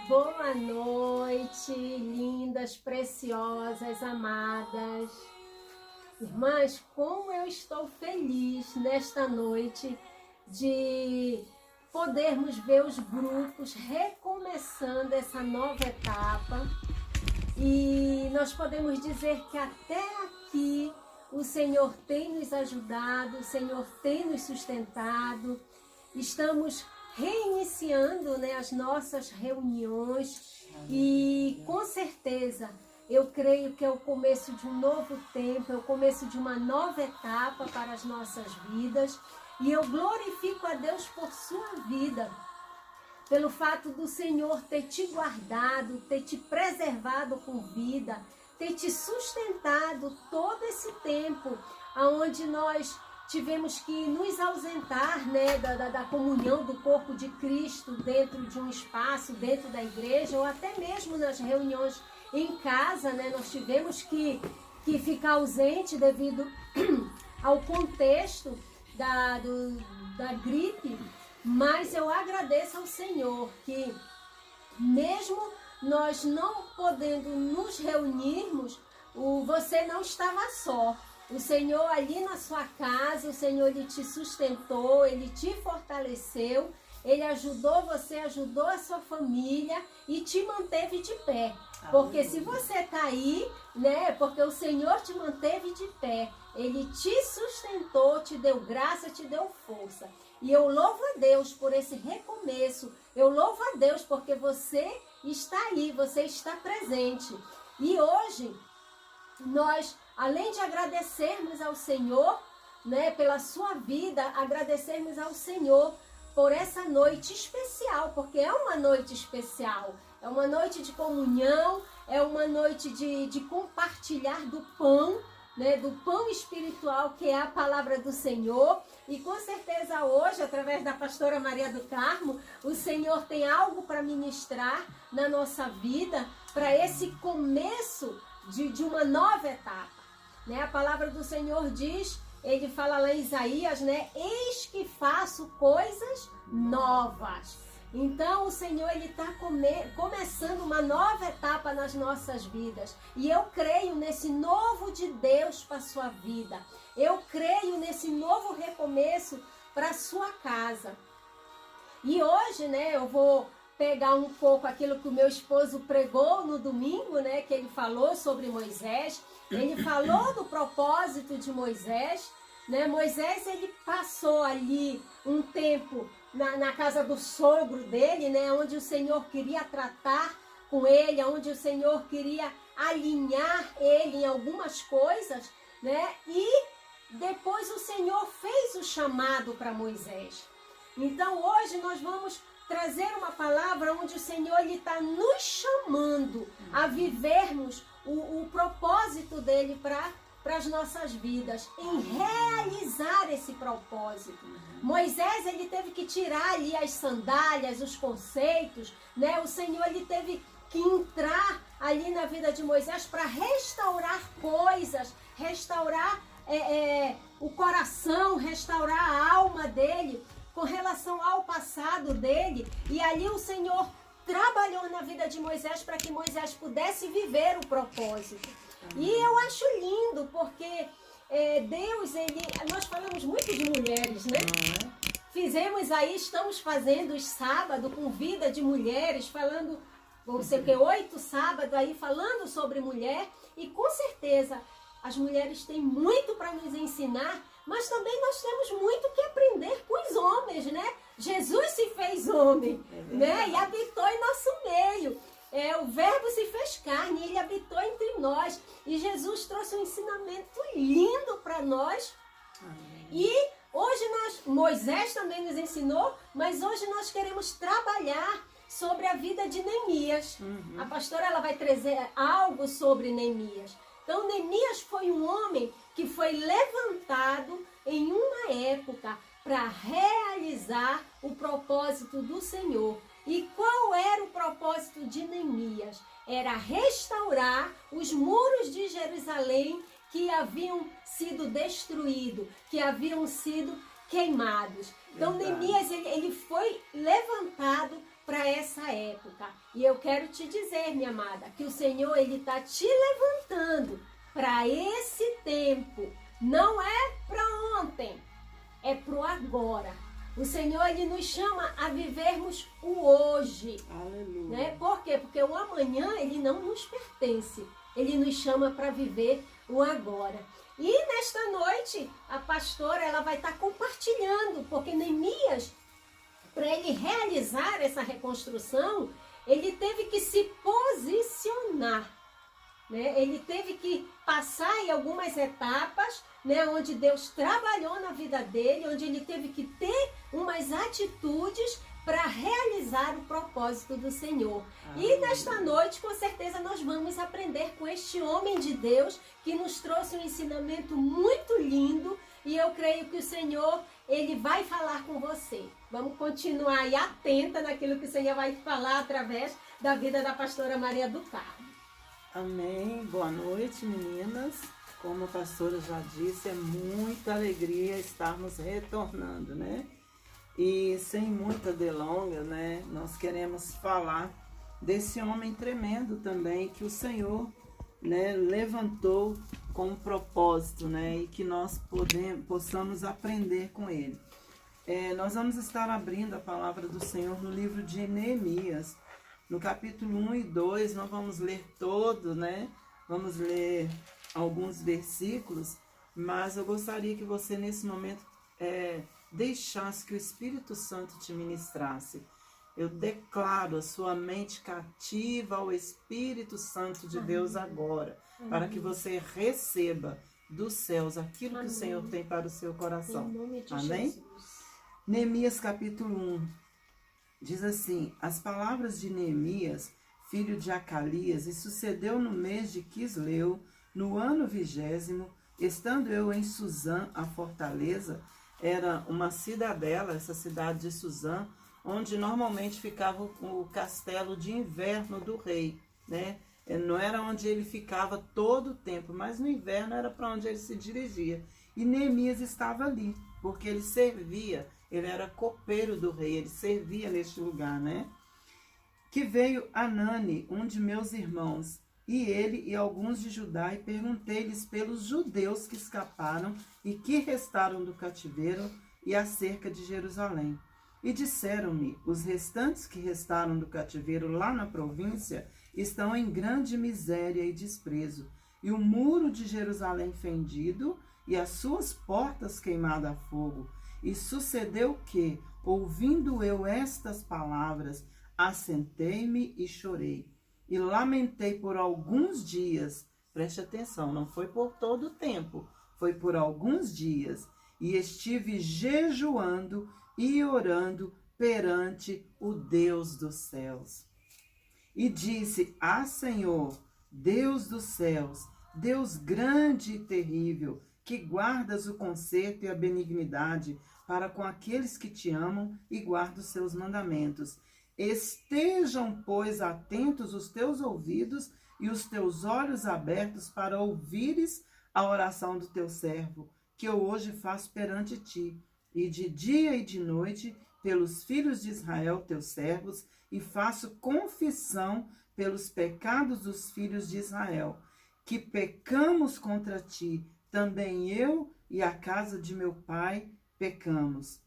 Boa noite, lindas, preciosas, amadas. Irmãs, como eu estou feliz nesta noite de podermos ver os grupos recomeçando essa nova etapa. E nós podemos dizer que até aqui o Senhor tem nos ajudado, o Senhor tem nos sustentado. Estamos reiniciando, né, as nossas reuniões e com certeza eu creio que é o começo de um novo tempo, é o começo de uma nova etapa para as nossas vidas e eu glorifico a Deus por sua vida, pelo fato do Senhor ter te guardado, ter te preservado com vida, ter te sustentado todo esse tempo onde nós tivemos que nos ausentar, né, da comunhão do corpo de Cristo dentro de um espaço, dentro da igreja, ou até mesmo nas reuniões em casa, né, nós tivemos que ficar ausente devido ao contexto da gripe, mas eu agradeço ao Senhor que mesmo nós não podendo nos reunirmos, você não estava só. O Senhor ali na sua casa, o Senhor Ele te sustentou, Ele te fortaleceu, Ele ajudou você, ajudou a sua família e te manteve de pé. Porque se você está aí, né, porque o Senhor te manteve de pé, Ele te sustentou, te deu graça, te deu força. E eu louvo a Deus por esse recomeço, eu louvo a Deus porque você está aí, você está presente. E hoje, nós, além de agradecermos ao Senhor, né, pela sua vida, agradecermos ao Senhor por essa noite especial, porque é uma noite especial, é uma noite de comunhão, é uma noite de compartilhar do pão, né, do pão espiritual que é a palavra do Senhor. E com certeza hoje, através da pastora Maria do Carmo, o Senhor tem algo para ministrar na nossa vida, para esse começo de uma nova etapa, né? A palavra do Senhor diz, ele fala lá em Isaías, né? Eis que faço coisas novas. Então o Senhor ele está começando uma nova etapa nas nossas vidas. E eu creio nesse novo de Deus para a sua vida. Eu creio nesse novo recomeço para a sua casa. E hoje, né, eu vou pegar um pouco aquilo que o meu esposo pregou no domingo, né, que ele falou sobre Moisés. Ele falou do propósito de Moisés, né? Moisés ele passou ali um tempo na casa do sogro dele, né, onde o Senhor queria tratar com ele, onde o Senhor queria alinhar ele em algumas coisas, né? E depois o Senhor fez o chamado para Moisés. Então hoje nós vamos trazer uma palavra onde o Senhor está nos chamando a vivermos o propósito dele para as nossas vidas, em realizar esse propósito. Moisés ele teve que tirar ali as sandálias, os conceitos, né? O Senhor ele teve que entrar ali na vida de Moisés para restaurar coisas, restaurar o coração, restaurar a alma dele, com relação ao passado dele, e ali o Senhor trabalhou na vida de Moisés para que Moisés pudesse viver o propósito. E eu acho lindo, porque Deus, nós falamos muito de mulheres, né? Fizemos aí, estamos fazendo os sábados com vida de mulheres, falando, vão ser 8 sábados aí falando sobre mulher, e com certeza as mulheres têm muito para nos ensinar, mas também nós temos muito que aprender com os homens, né? Jesus se fez homem, né? E habitou em nosso meio. O verbo se fez carne, ele habitou entre nós. E Jesus trouxe um ensinamento lindo para nós. E hoje Moisés também nos ensinou, mas hoje nós queremos trabalhar sobre a vida de Neemias. A pastora ela vai trazer algo sobre Neemias. Então, Neemias foi um homem que foi levantado em uma época para realizar o propósito do Senhor. E qual era o propósito de Neemias? Era restaurar os os muros de Jerusalém que haviam sido destruídos, que haviam sido queimados. Então, Neemias, ele foi levantado para essa época. E eu quero te dizer, minha amada, que o Senhor, ele está te levantando para esse tempo. Não é para ontem, é para o agora. O Senhor, ele nos chama a vivermos o hoje. Aleluia. Né? Por quê? Porque o amanhã, ele não nos pertence. Ele nos chama para viver o agora. E nesta noite, a pastora, ela vai estar compartilhando, porque Neemias, para ele realizar essa reconstrução, ele teve que se posicionar. Né? Ele teve que passar em algumas etapas, né, onde Deus trabalhou na vida dele, onde ele teve que ter umas atitudes para realizar o propósito do Senhor. E nesta noite, com certeza, nós vamos aprender com este homem de Deus que nos trouxe um ensinamento muito lindo, e eu creio que o Senhor, ele vai falar com você. Vamos continuar aí atenta naquilo que o Senhor vai falar através da vida da pastora Maria do Carmo. Amém. Boa noite, meninas. Como a pastora já disse, é muita alegria estarmos retornando, né? E sem muita delonga, né? Nós queremos falar desse homem tremendo também que o Senhor, né, levantou com um propósito, né? E que nós possamos aprender com ele. Nós vamos estar abrindo a palavra do Senhor no livro de Neemias. No capítulo 1 e 2, nós vamos ler todo, né? Vamos ler alguns versículos, mas eu gostaria que você, nesse momento, deixasse que o Espírito Santo te ministrasse. Eu declaro a sua mente cativa ao Espírito Santo de Deus agora, para que você receba dos céus aquilo que o Senhor tem para o seu coração. Amém? Neemias capítulo 1. Diz assim: as palavras de Neemias, filho de Acalias, e sucedeu no mês de Quisleu, no ano 20º, estando eu em Suzã, a fortaleza, era uma cidadela, essa cidade de Suzã, onde normalmente ficava o castelo de inverno do rei, né? Não era onde ele ficava todo o tempo, mas no inverno era para onde ele se dirigia. E Neemias estava ali, porque ele servia. Ele era copeiro do rei, ele servia neste lugar, né? Que veio Anani, um de meus irmãos, e ele e alguns de Judá, e perguntei-lhes pelos judeus que escaparam e que restaram do cativeiro e acerca de Jerusalém. E disseram-me: os restantes que restaram do cativeiro lá na província estão em grande miséria e desprezo, e o muro de Jerusalém fendido, e as suas portas queimadas a fogo. E sucedeu que, ouvindo eu estas palavras, assentei-me e chorei. E lamentei por alguns dias. Preste atenção, não foi por todo o tempo, foi por alguns dias. E estive jejuando e orando perante o Deus dos céus. E disse: ah, Senhor, Deus dos céus, Deus grande e terrível, que guardas o conserto e a benignidade para com aqueles que te amam e guardam os seus mandamentos. Estejam, pois, atentos os teus ouvidos e os teus olhos abertos para ouvires a oração do teu servo, que eu hoje faço perante ti, e de dia e de noite, pelos filhos de Israel, teus servos, e faço confissão pelos pecados dos filhos de Israel, que pecamos contra ti, também eu e a casa de meu pai pecamos.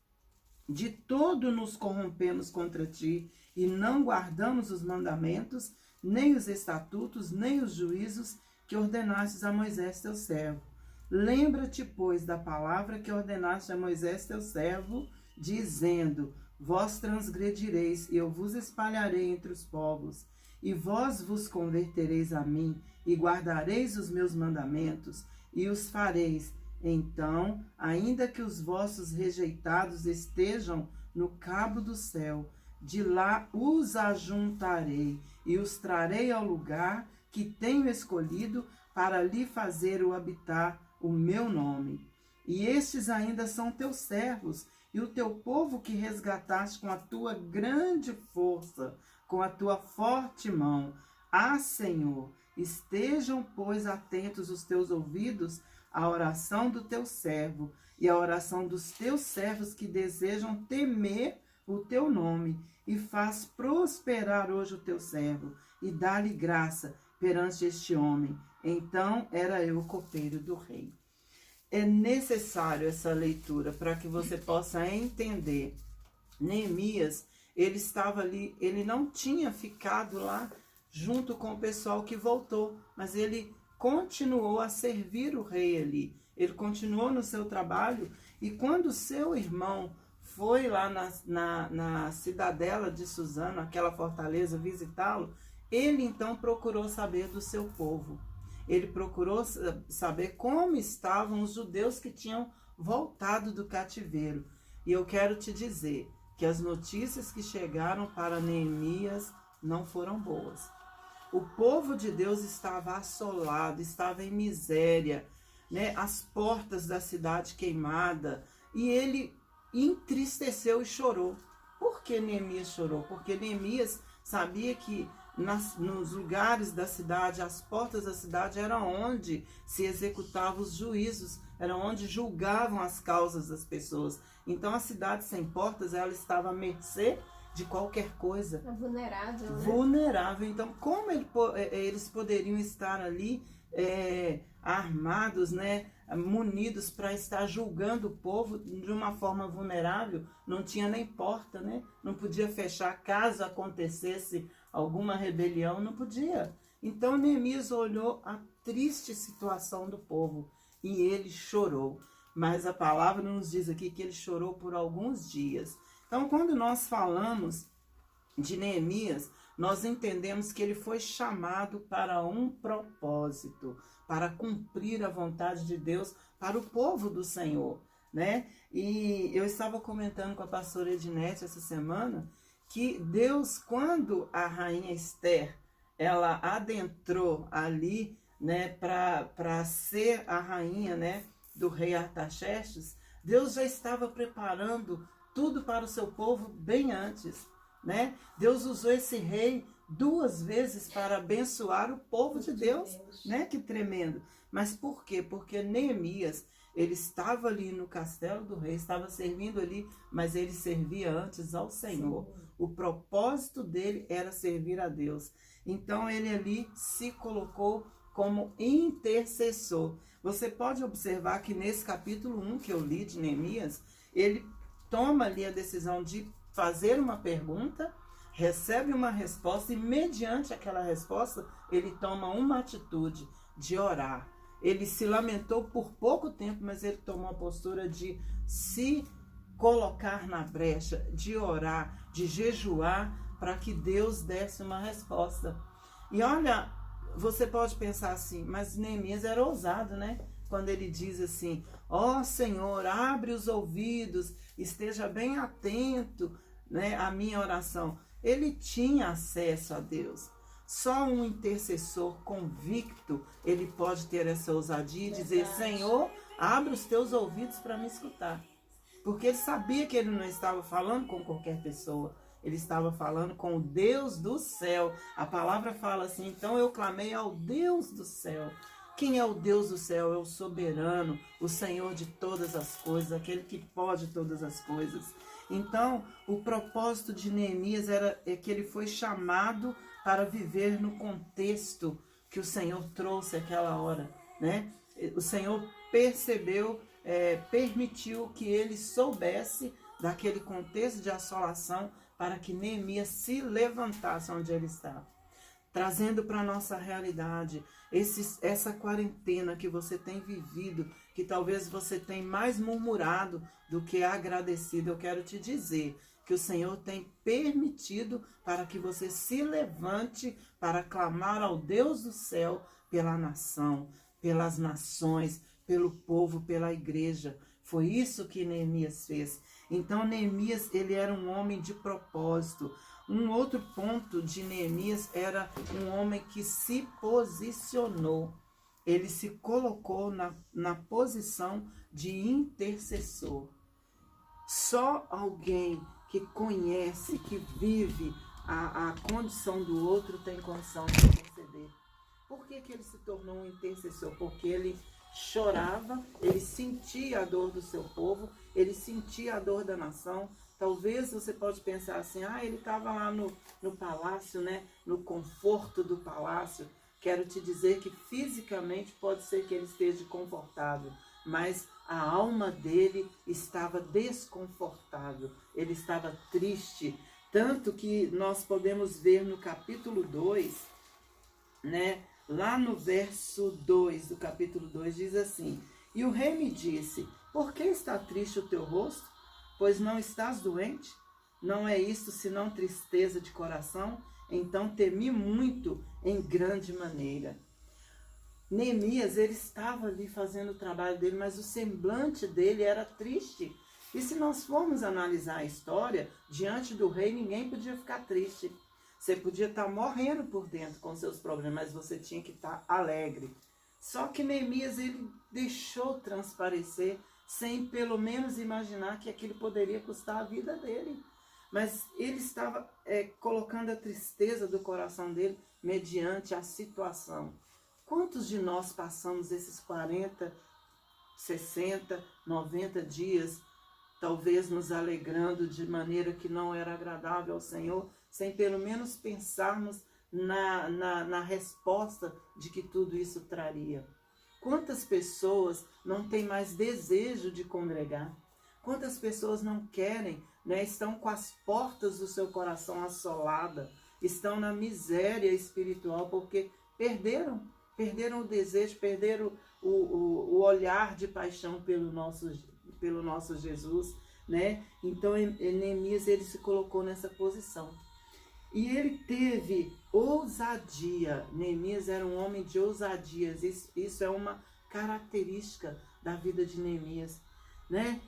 De todo nos corrompemos contra ti, e não guardamos os mandamentos, nem os estatutos, nem os juízos que ordenastes a Moisés teu servo. Lembra-te, pois, da palavra que ordenaste a Moisés teu servo, dizendo: vós transgredireis, e eu vos espalharei entre os povos, e vós vos convertereis a mim, e guardareis os meus mandamentos, e os fareis. Então, ainda que os vossos rejeitados estejam no cabo do céu, de lá os ajuntarei, e os trarei ao lugar que tenho escolhido para lhe fazer o habitar o meu nome. E estes ainda são teus servos, e o teu povo que resgataste com a tua grande força, com a tua forte mão. Ah, Senhor, Estejam, pois, atentos os teus ouvidos à oração do teu servo e à oração dos teus servos que desejam temer o teu nome, e faz prosperar hoje o teu servo, e dá-lhe graça perante este homem. Então era eu o copeiro do rei. É necessário essa leitura para que você possa entender. Neemias, ele estava ali, ele não tinha ficado lá junto com o pessoal que voltou, mas ele continuou a servir o rei ali. Ele continuou no seu trabalho, e quando seu irmão foi lá na cidadela de Suzano, aquela fortaleza, visitá-lo, ele então procurou saber do seu povo. Ele procurou saber como estavam os judeus que tinham voltado do cativeiro. E eu quero te dizer que as notícias que chegaram para Neemias não foram boas. O povo de Deus estava assolado, estava em miséria, né? As portas da cidade queimada, e ele entristeceu e chorou. Por que Neemias chorou? Porque Neemias sabia que nos lugares da cidade, as portas da cidade, era onde se executavam os juízos, era onde julgavam as causas das pessoas. Então a cidade sem portas, ela estava à mercê de qualquer coisa. É vulnerável, né? Vulnerável. Então, como eles poderiam estar ali armados, né, munidos para estar julgando o povo de uma forma vulnerável? Não tinha nem porta, né? Não podia fechar caso acontecesse alguma rebelião, não podia. Então Neemias olhou a triste situação do povo e ele chorou. Mas a palavra nos diz aqui que ele chorou por alguns dias. Então, quando nós falamos de Neemias, nós entendemos que ele foi chamado para um propósito, para cumprir a vontade de Deus para o povo do Senhor, né? E eu estava comentando com a pastora Ednete essa semana que Deus, quando a rainha Esther, ela adentrou ali, né, para ser a rainha, né, do rei Artaxerxes, Deus já estava preparando tudo para o seu povo bem antes, né? Deus usou esse rei 2 vezes para abençoar o povo de Deus, né? Que tremendo. Mas por quê? Porque Neemias, ele estava ali no castelo do rei, estava servindo ali, mas ele servia antes ao Senhor. Sim. O propósito dele era servir a Deus. Então ele ali se colocou como intercessor. Você pode observar que nesse capítulo 1 que eu li de Neemias, ele toma ali a decisão de fazer uma pergunta, recebe uma resposta e mediante aquela resposta ele toma uma atitude de orar. Ele se lamentou por pouco tempo, mas ele tomou a postura de se colocar na brecha, de orar, de jejuar para que Deus desse uma resposta. E olha, você pode pensar assim, mas Neemias era ousado, né? Quando ele diz assim, ó Senhor, abre os ouvidos, esteja bem atento, né, à minha oração. Ele tinha acesso a Deus. Só um intercessor convicto, ele pode ter essa ousadia e dizer, Senhor, abre os teus ouvidos para me escutar. Porque ele sabia que ele não estava falando com qualquer pessoa. Ele estava falando com o Deus do céu. A palavra fala assim, então eu clamei ao Deus do céu. Quem é o Deus do céu? É o soberano, o Senhor de todas as coisas, aquele que pode todas as coisas. Então, o propósito de Neemias é que ele foi chamado para viver no contexto que o Senhor trouxe aquela hora, né? O Senhor percebeu, permitiu que ele soubesse daquele contexto de assolação para que Neemias se levantasse onde ele estava. Trazendo para a nossa realidade essa quarentena que você tem vivido, que talvez você tenha mais murmurado do que agradecido, eu quero te dizer que o Senhor tem permitido para que você se levante para clamar ao Deus do céu pela nação, pelas nações, pelo povo, pela igreja. Foi isso que Neemias fez. Então Neemias, ele era um homem de propósito. Um outro ponto de Neemias era um homem que se posicionou. Ele se colocou na posição de intercessor. Só alguém que conhece, que vive a condição do outro tem condição de interceder. Por que que ele se tornou um intercessor? Porque ele chorava, ele sentia a dor do seu povo, ele sentia a dor da nação. Talvez você pode pensar assim, ele estava lá no palácio, né? No conforto do palácio. Quero te dizer que fisicamente pode ser que ele esteja confortável, mas a alma dele estava desconfortável, ele estava triste. Tanto que nós podemos ver no capítulo 2, né? Lá no verso 2 do capítulo 2 diz assim: E o rei me disse, por que está triste o teu rosto? Pois não estás doente? Não é isto senão tristeza de coração? Então temi muito em grande maneira. Neemias, ele estava ali fazendo o trabalho dele, mas o semblante dele era triste. E se nós formos analisar a história, diante do rei ninguém podia ficar triste. Você podia estar morrendo por dentro com seus problemas, mas você tinha que estar alegre. Só que Neemias, ele deixou transparecer, sem pelo menos imaginar que aquilo poderia custar a vida dele. Mas ele estava colocando a tristeza do coração dele mediante a situação. Quantos de nós passamos esses 40, 60, 90 dias, talvez nos alegrando de maneira que não era agradável ao Senhor, sem pelo menos pensarmos na resposta de que tudo isso traria? Quantas pessoas não têm mais desejo de congregar? Quantas pessoas não querem, né? Estão com as portas do seu coração assoladas, estão na miséria espiritual porque perderam o desejo, perderam o olhar de paixão pelo nosso Jesus, né? Então Neemias, ele se colocou nessa posição. E ele teve ousadia. Neemias era um homem de ousadias. Isso é uma característica da vida de Neemias, né?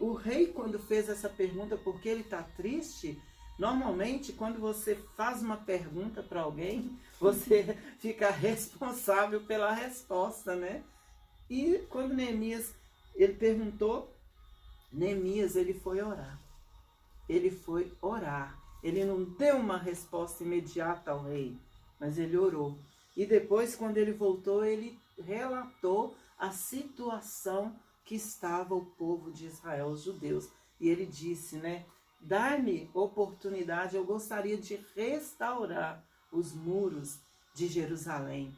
O rei, quando fez essa pergunta, por que ele está triste? Normalmente, quando você faz uma pergunta para alguém, você fica responsável pela resposta, né? E quando Neemias, ele perguntou, Neemias, ele foi orar. Ele foi orar. Ele não deu uma resposta imediata ao rei, mas ele orou. E depois, quando ele voltou, ele relatou a situação que estava o povo de Israel, os judeus. E ele disse, né? Dá-me oportunidade, eu gostaria de restaurar os muros de Jerusalém.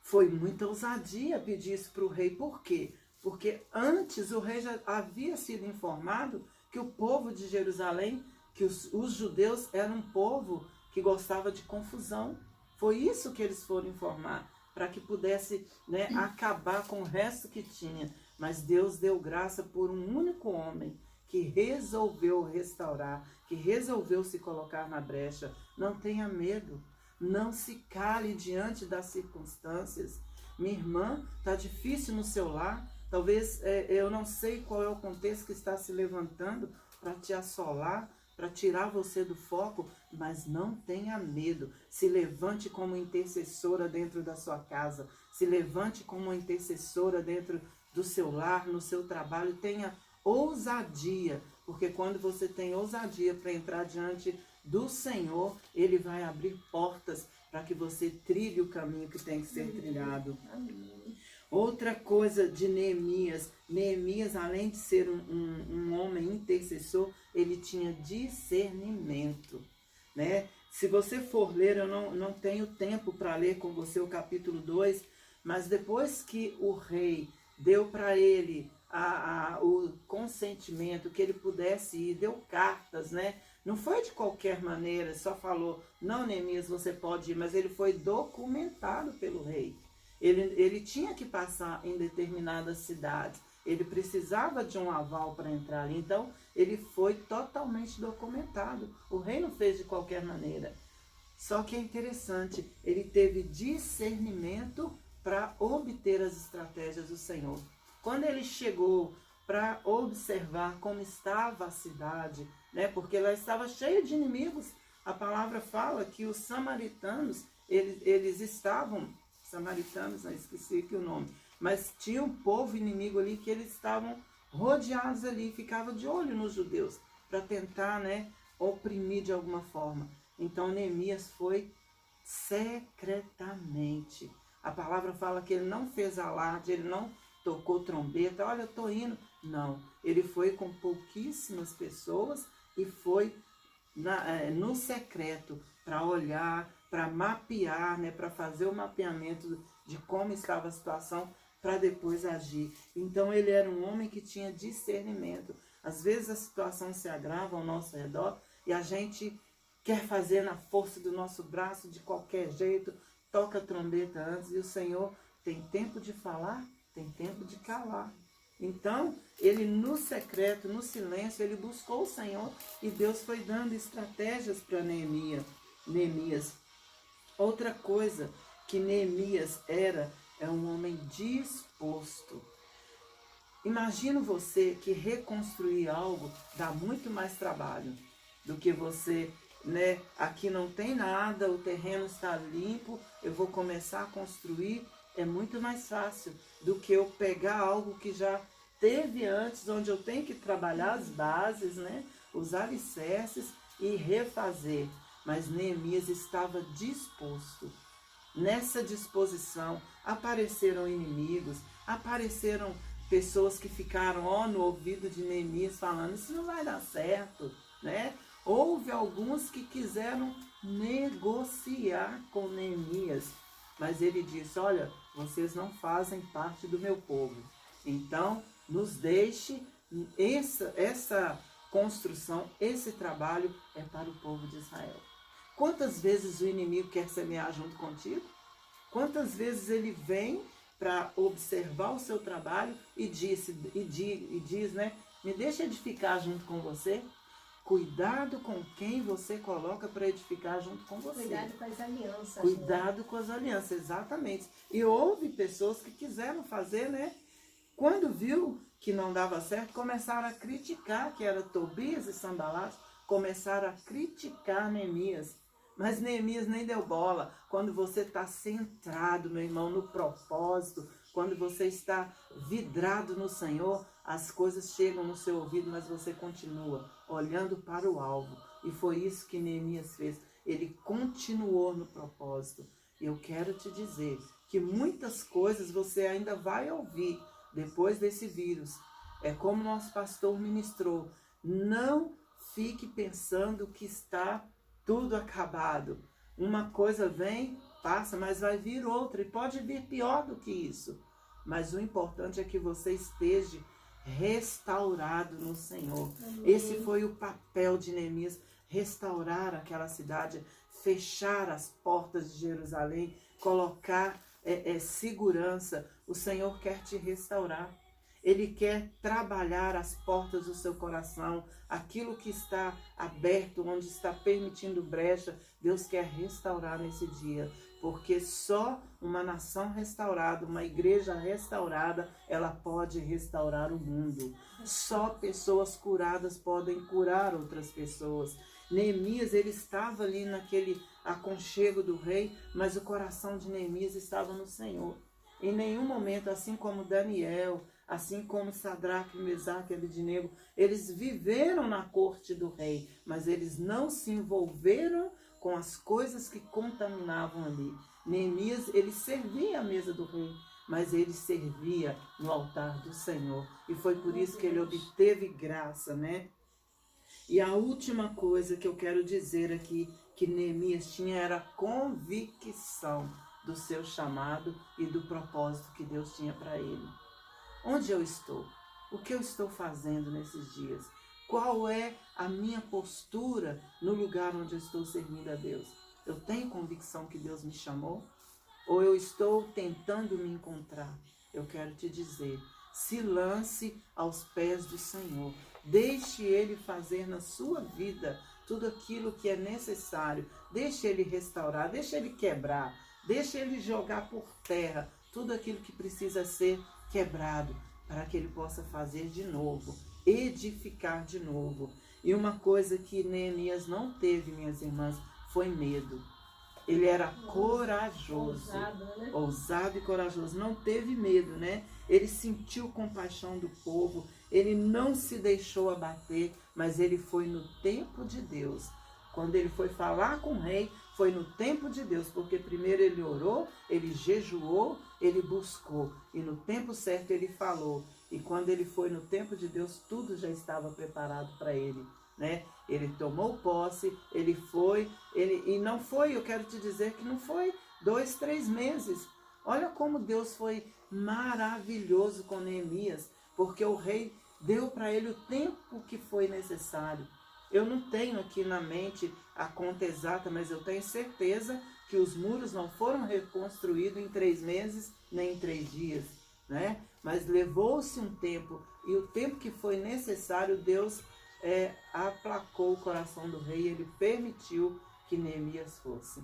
Foi muita ousadia pedir isso para o rei. Por quê? Porque antes o rei já havia sido informado que o povo de Jerusalém, que os judeus eram um povo que gostava de confusão. Foi isso que eles foram informar, para que pudesse, né, acabar com o resto que tinha. Mas Deus deu graça por um único homem que resolveu restaurar, que resolveu se colocar na brecha. Não tenha medo, não se cale diante das circunstâncias. Minha irmã, está difícil no seu lar, talvez eu não sei qual é o contexto que está se levantando para te assolar, para tirar você do foco, mas não tenha medo. Se levante como intercessora dentro da sua casa, se levante como intercessora dentro do seu lar, no seu trabalho, tenha ousadia, porque quando você tem ousadia para entrar diante do Senhor, Ele vai abrir portas para que você trilhe o caminho que tem que ser trilhado. Amém. Outra coisa de Neemias, além de ser um homem intercessor, ele tinha discernimento, né? Se você for ler, eu não tenho tempo para ler com você o capítulo 2, mas depois que o rei deu para ele o consentimento que ele pudesse ir, deu cartas, né? Não foi de qualquer maneira, só falou, não, Neemias, você pode ir, mas ele foi documentado pelo rei. Ele tinha que passar em determinadas cidades, ele precisava de um aval para entrar ali, então ele foi totalmente documentado. O rei não fez de qualquer maneira. Só que é interessante, ele teve discernimento para obter as estratégias do Senhor. Quando ele chegou para observar como estava a cidade, né, porque ela estava cheia de inimigos, a palavra fala que os samaritanos, eles estavam, samaritanos, não esqueci aqui o nome, mas tinha um povo inimigo ali que eles estavam rodeados ali, ficavam de olho nos judeus, para tentar, né, oprimir de alguma forma. Então Neemias foi secretamente. A palavra fala que ele não fez alarde, ele não tocou trombeta, olha, eu estou indo. Não, ele foi com pouquíssimas pessoas e foi no secreto para olhar, para mapear, né, para fazer o mapeamento de como estava a situação, para depois agir. Então ele era um homem que tinha discernimento. Às vezes a situação se agrava ao nosso redor e a gente quer fazer na força do nosso braço, de qualquer jeito, toca a trombeta antes, e o Senhor tem tempo de falar, tem tempo de calar. Então, ele no secreto, no silêncio, ele buscou o Senhor e Deus foi dando estratégias para Neemias. Outra coisa que Neemias é um homem disposto. Imagina você que reconstruir algo dá muito mais trabalho do que você, né? Aqui não tem nada, o terreno está limpo, eu vou começar a construir. É muito mais fácil do que eu pegar algo que já teve antes, onde eu tenho que trabalhar as bases, né? Os alicerces e refazer. Mas Neemias estava disposto. Nessa disposição, apareceram inimigos, apareceram pessoas que ficaram no ouvido de Neemias falando, isso não vai dar certo, né? Houve alguns que quiseram negociar com Neemias, mas ele disse, olha, vocês não fazem parte do meu povo, então nos deixe, essa construção, esse trabalho é para o povo de Israel. Quantas vezes o inimigo quer semear junto contigo? Quantas vezes ele vem para observar o seu trabalho e diz, né? Me deixa edificar junto com você. Cuidado com quem você coloca para edificar junto com você. Cuidado com as alianças. Cuidado, né? Com as alianças, exatamente. E houve pessoas que quiseram fazer, né? Quando viu que não dava certo, começaram a criticar, que era Tobias e Sanbalat, começaram a criticar Neemias. Mas Neemias nem deu bola. Quando você está centrado, meu irmão, no propósito, quando você está vidrado no Senhor, as coisas chegam no seu ouvido, mas você continua olhando para o alvo. E foi isso que Neemias fez. Ele continuou no propósito. Eu quero te dizer que muitas coisas você ainda vai ouvir depois desse vírus. É como nosso pastor ministrou. Não fique pensando que está tudo acabado. Uma coisa vem, passa, mas vai vir outra. E pode vir pior do que isso. Mas o importante é que você esteja restaurado no Senhor. Amém. Esse foi o papel de Neemias. Restaurar aquela cidade. Fechar as portas de Jerusalém. Colocar segurança. O Senhor quer te restaurar. Ele quer trabalhar as portas do seu coração, aquilo que está aberto, onde está permitindo brecha, Deus quer restaurar nesse dia, porque só uma nação restaurada, uma igreja restaurada, ela pode restaurar o mundo. Só pessoas curadas podem curar outras pessoas. Neemias, ele estava ali naquele aconchego do rei, mas o coração de Neemias estava no Senhor. Em nenhum momento, assim como Daniel, assim como Sadraque, Mesaque e Abednego, eles viveram na corte do rei, mas eles não se envolveram com as coisas que contaminavam ali. Neemias, ele servia à mesa do rei, mas ele servia no altar do Senhor. E foi por isso que ele obteve graça, né? E a última coisa que eu quero dizer aqui, que Neemias tinha, era a convicção do seu chamado e do propósito que Deus tinha para ele. Onde eu estou? O que eu estou fazendo nesses dias? Qual é a minha postura no lugar onde eu estou servindo a Deus? Eu tenho convicção que Deus me chamou? Ou eu estou tentando me encontrar? Eu quero te dizer, se lance aos pés do Senhor. Deixe Ele fazer na sua vida tudo aquilo que é necessário. Deixe Ele restaurar, deixe Ele quebrar, deixe Ele jogar por terra tudo aquilo que precisa ser quebrado, para que ele possa fazer de novo, edificar de novo. E uma coisa que Neemias não teve, minhas irmãs, foi medo. Ele era corajoso, ousado e corajoso, não teve medo, né? Ele sentiu compaixão do povo, ele não se deixou abater, mas ele foi no tempo de Deus. Quando ele foi falar com o rei, foi no tempo de Deus, porque primeiro ele orou, ele jejuou, ele buscou, e no tempo certo ele falou. E quando ele foi no tempo de Deus, tudo já estava preparado para ele, né? Ele tomou posse, ele foi, e não foi, eu quero te dizer que não foi 2, 3 meses. Olha como Deus foi maravilhoso com Neemias, porque o rei deu para ele o tempo que foi necessário. Eu não tenho aqui na mente a conta exata, mas eu tenho certeza que os muros não foram reconstruídos em 3 meses, nem em 3 dias, né? Mas levou-se um tempo, e o tempo que foi necessário, Deus aplacou o coração do rei, ele permitiu que Neemias fosse.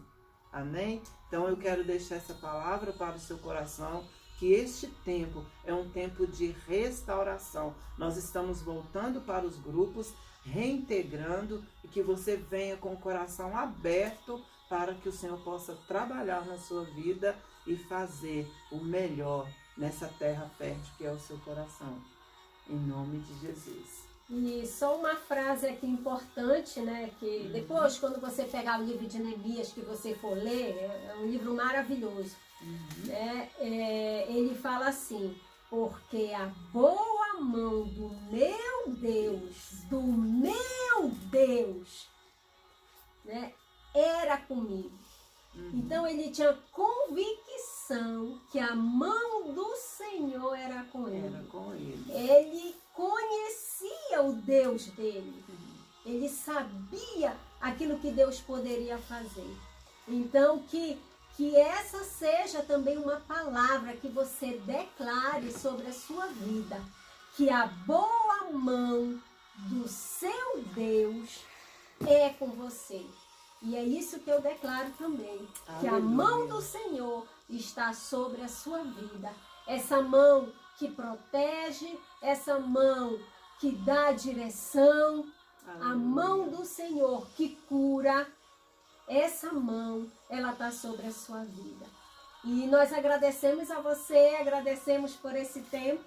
Amém? Então eu quero deixar essa palavra para o seu coração, que este tempo é um tempo de restauração. Nós estamos voltando para os grupos, reintegrando, e que você venha com o coração aberto para que o Senhor possa trabalhar na sua vida e fazer o melhor nessa terra fértil que é o seu coração. Em nome de Jesus. E só uma frase aqui importante, né? Que depois, quando você pegar o livro de Neemias, que você for ler, é um livro maravilhoso. Né? Ele fala assim: porque a boa mão do meu Deus, né, era comigo. Então ele tinha convicção que a mão do Senhor era com ele. Era com ele. Ele conhecia o Deus dele. Ele sabia aquilo que Deus poderia fazer. Então que essa seja também uma palavra que você declare sobre a sua vida. Que a boa mão do seu Deus é com você. E é isso que eu declaro também. Aleluia. Que a mão do Senhor está sobre a sua vida. Essa mão que protege, essa mão que dá direção, aleluia. A mão do Senhor que cura, essa mão, ela está sobre a sua vida. E nós agradecemos a você, agradecemos por esse tempo.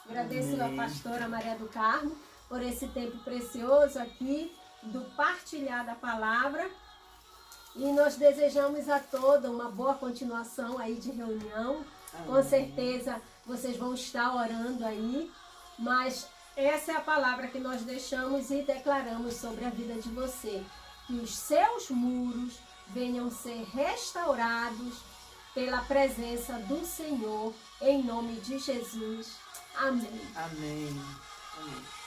Agradeço a pastora Maria do Carmo por esse tempo precioso aqui, do partilhar da palavra. E nós desejamos a todos uma boa continuação aí de reunião. Amém. Com certeza vocês vão estar orando aí, mas essa é a palavra que nós deixamos e declaramos sobre a vida de você. Que os seus muros venham ser restaurados pela presença do Senhor, em nome de Jesus. Amém. Amém. Amém.